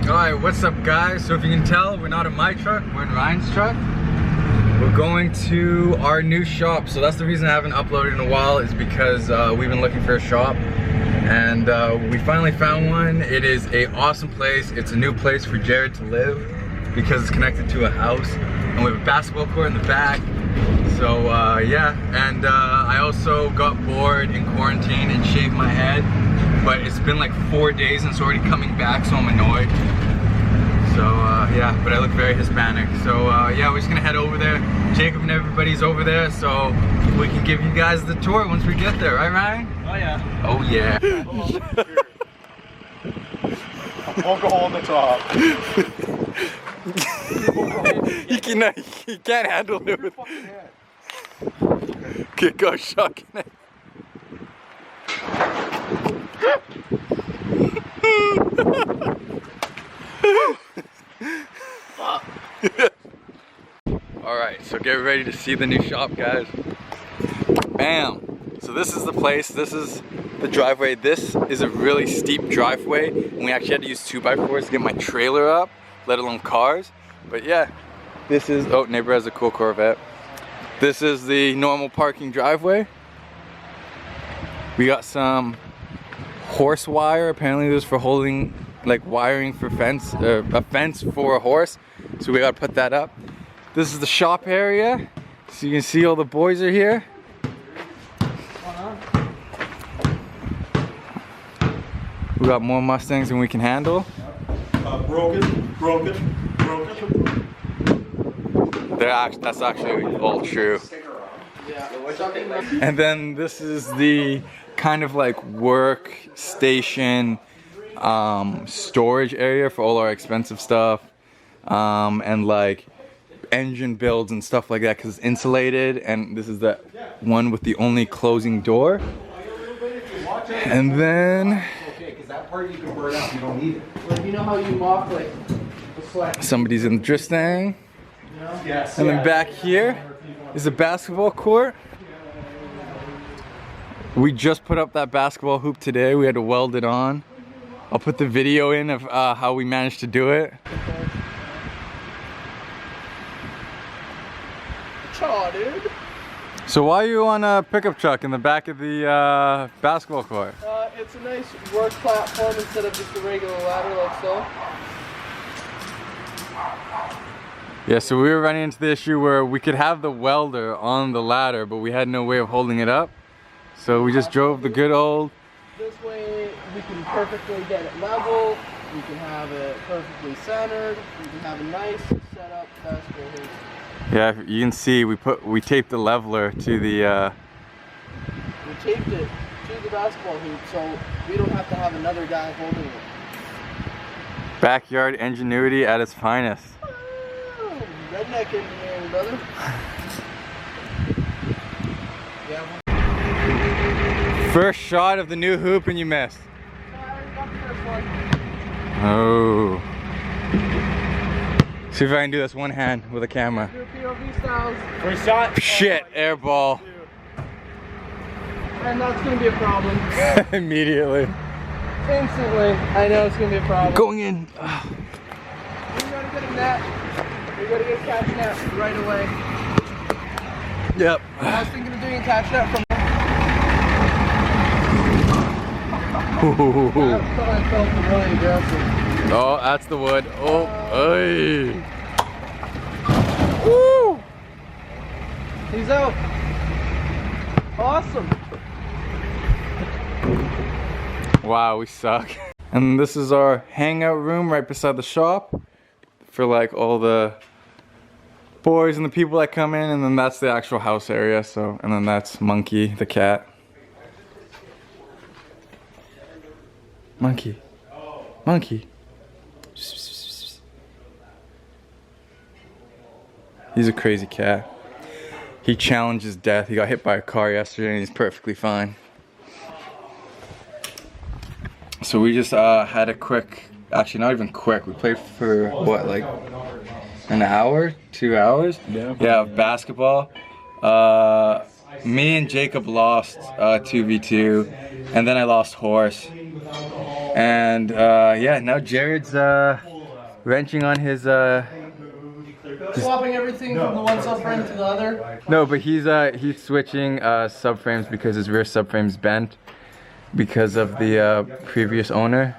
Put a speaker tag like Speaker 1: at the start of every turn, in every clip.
Speaker 1: Alright, what's up guys? So if you can tell, we're not in my truck, we're in Ryan's truck. We're going to our new shop. So that's the reason I haven't uploaded in a while, is because we've been looking for a shop. And we finally found one. It is an awesome place. It's a new place for Jared to live because it's connected to a house. And we have a basketball court in the back. So yeah, and I also got bored in quarantine and shaved my head. But it's been like 4 days and it's already coming back, so I'm annoyed. So yeah, but I look very Hispanic. So yeah, we're just gonna head over there. Jacob and everybody's over there, so we can give you guys the tour once we get there, right Ryan?
Speaker 2: Oh yeah.
Speaker 1: Oh yeah.
Speaker 2: Poke a hole in the top.
Speaker 1: He can't handle it with... Could go shucking it. Alright, so get ready to see the new shop, guys. Bam! So this is the place, this is the driveway. This is a really steep driveway, and we actually had to use 2x4s to get my trailer up, let alone cars. But yeah, this is, oh, neighbor has a cool Corvette. This is the normal parking driveway. We got some horse wire. Apparently this is for holding, like wiring for fence, a fence for a horse. So we gotta put that up. This is the shop area. So you can see all the boys are here. We got more Mustangs than we can handle.
Speaker 2: Broken.
Speaker 1: That's actually all true. And then this is the kind of like work station storage area for all our expensive stuff, and like engine builds and stuff like that, because it's insulated. And this is the one with the only closing door. And then
Speaker 2: that part you can burn out, you don't need it. Well, you know how you walk like the sweat.
Speaker 1: Somebody's in the Dristang.
Speaker 2: Yes.
Speaker 1: And then back here is a basketball court. We just put up that basketball hoop today. We had to weld it on. I'll put the video in of how we managed to do it.
Speaker 2: Chaw, dude.
Speaker 1: So why are you on a pickup truck in the back of the basketball court?
Speaker 2: It's a nice work platform instead of just a regular ladder like so.
Speaker 1: Yeah, so we were running into the issue where we could have the welder on the ladder, but we had no way of holding it up. So we just drove the good old...
Speaker 2: This way we can perfectly get it level, we can have it perfectly centered, we can have a nice setup basketball hoop.
Speaker 1: Yeah, you can see we taped the leveler to the...
Speaker 2: We taped it to the basketball hoop so we don't have to have another guy holding it.
Speaker 1: Backyard ingenuity at its finest.
Speaker 2: Redneck engineering, brother. Yeah.
Speaker 1: First shot of the new hoop and you missed. Oh. See if I can do this one hand with a camera.
Speaker 2: First shot.
Speaker 1: Shit, air ball.
Speaker 2: And that's gonna be a problem.
Speaker 1: Immediately.
Speaker 2: Instantly. I know it's gonna be a problem.
Speaker 1: Going in.
Speaker 2: We gotta get a net. We gotta get a catch net right away.
Speaker 1: Yep.
Speaker 2: I was thinking of doing a catch net from. I thought I felt really aggressive.
Speaker 1: Oh, that's the wood. Oh, hey. Woo!
Speaker 2: He's out. Awesome.
Speaker 1: Wow, we suck. And this is our hangout room right beside the shop for like all the boys and the people that come in, and then that's the actual house area. So, and then that's Monkey, the cat. Monkey. Monkey. He's a crazy cat. He challenges death. He got hit by a car yesterday and he's perfectly fine. So we just had a quick, actually not even quick, we played for what, like an hour, 2 hours? Yeah, basketball. Me and Jacob lost 2v2, and then I lost horse. And yeah, now Jared's wrenching on his
Speaker 2: Swapping everything from the one subframe to the other.
Speaker 1: No, but he's switching subframes because his rear subframe's bent because of the previous owner.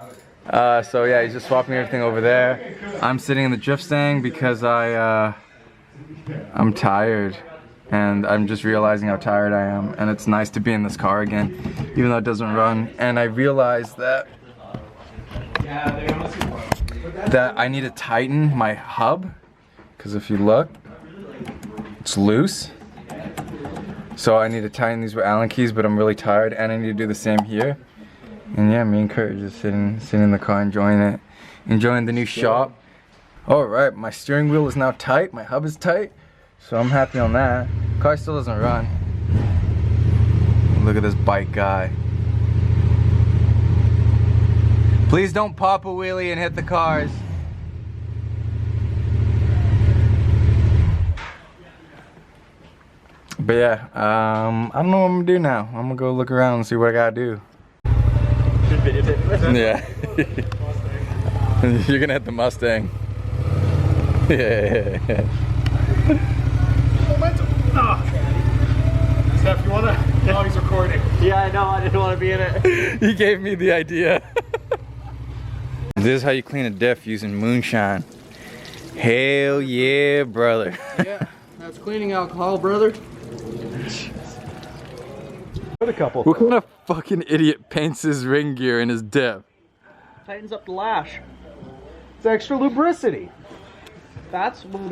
Speaker 1: So yeah, he's just swapping everything over there. I'm sitting in the drift stang because I'm tired, and I'm just realizing how tired I am, and it's nice to be in this car again, even though it doesn't run. And I realized that I need to tighten my hub, because if you look, it's loose. So I need to tighten these with Allen keys, but I'm really tired, and I need to do the same here. And yeah, me and Kurt are just sitting in the car enjoying it, enjoying the new shop. All right, my steering wheel is now tight, my hub is tight, so I'm happy on that. Car still doesn't run. Look at this bike guy. Please don't pop a wheelie and hit the cars. But yeah, I don't know what I'm gonna do now. I'm gonna go look around and see what I gotta do. Yeah. You're gonna hit the Mustang. Yeah.
Speaker 3: Steph, you wanna? Oh, he's recording.
Speaker 2: Yeah, I know. I didn't want to be in it.
Speaker 1: He gave me the idea. This is how you clean a diff using moonshine. Hell yeah, brother.
Speaker 2: Yeah, that's cleaning alcohol, brother.
Speaker 3: A couple.
Speaker 1: What kind of fucking idiot paints his ring gear in his diff?
Speaker 2: Tightens up the lash.
Speaker 3: It's extra lubricity.
Speaker 2: That's what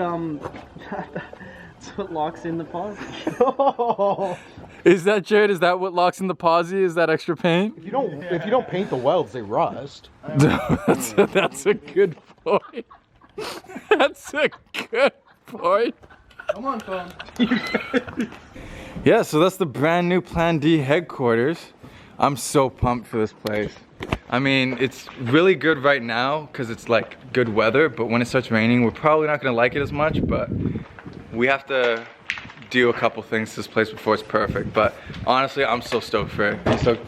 Speaker 2: that's what locks in the posi.
Speaker 3: Oh.
Speaker 1: Is that Jared? Is that what locks in the posi? Is that extra paint?
Speaker 3: If you don't paint the welds, they rust.
Speaker 1: That's a good point. That's a good point.
Speaker 2: Come on, phone.
Speaker 1: Yeah, so that's the brand new Plan D headquarters. I'm so pumped for this place. I mean, it's really good right now because it's like good weather, but when it starts raining, we're probably not gonna like it as much, but we have to do a couple things to this place before it's perfect. But honestly, I'm so stoked for it. I'm stoked.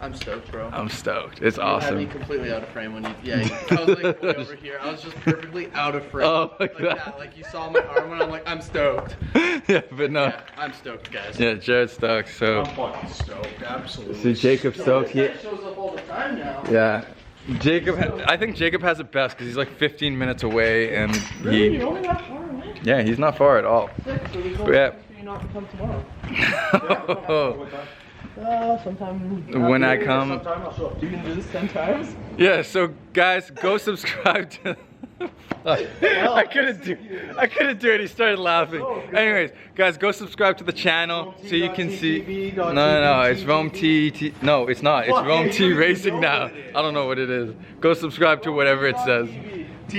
Speaker 2: I'm stoked, bro.
Speaker 1: I'm stoked. It's
Speaker 2: You had
Speaker 1: awesome.
Speaker 2: me completely out of frame when you, I was like way over here. I was just perfectly out of frame.
Speaker 1: Oh, like that.
Speaker 2: Like you saw my arm and I'm like, I'm stoked.
Speaker 1: Yeah, but no.
Speaker 2: Yeah, I'm stoked, guys.
Speaker 1: Yeah, Jared's stoked, so.
Speaker 3: I'm fucking stoked, absolutely.
Speaker 1: See, Jacob's stoked.
Speaker 2: That shows up all the time now.
Speaker 1: Yeah. I think Jacob has it best because he's like 15 minutes away and
Speaker 2: Really? You're only that far away?
Speaker 1: yeah, he's not far at all.
Speaker 2: Sick, so there's no
Speaker 1: Yeah.
Speaker 2: reason for you not to come tomorrow. Sometime.
Speaker 1: When I come.
Speaker 3: Sometime I'll show up.
Speaker 2: You can do this 10 times?
Speaker 1: Yeah, so guys, go subscribe to. I couldn't do it. He started laughing. Anyways, guys, go subscribe to the channel so you can see. No, it's Rome T. No, it's not. It's Rome T Racing now. I don't know what it is. Go subscribe to whatever it says.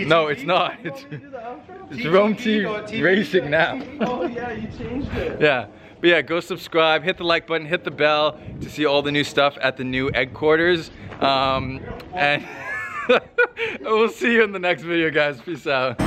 Speaker 1: No, it's not. It's Rome T Racing now.
Speaker 2: Oh yeah, you changed it.
Speaker 1: Yeah. But yeah, go subscribe, hit the like button, hit the bell to see all the new stuff at the new headquarters. And we'll see you in the next video, guys. Peace out.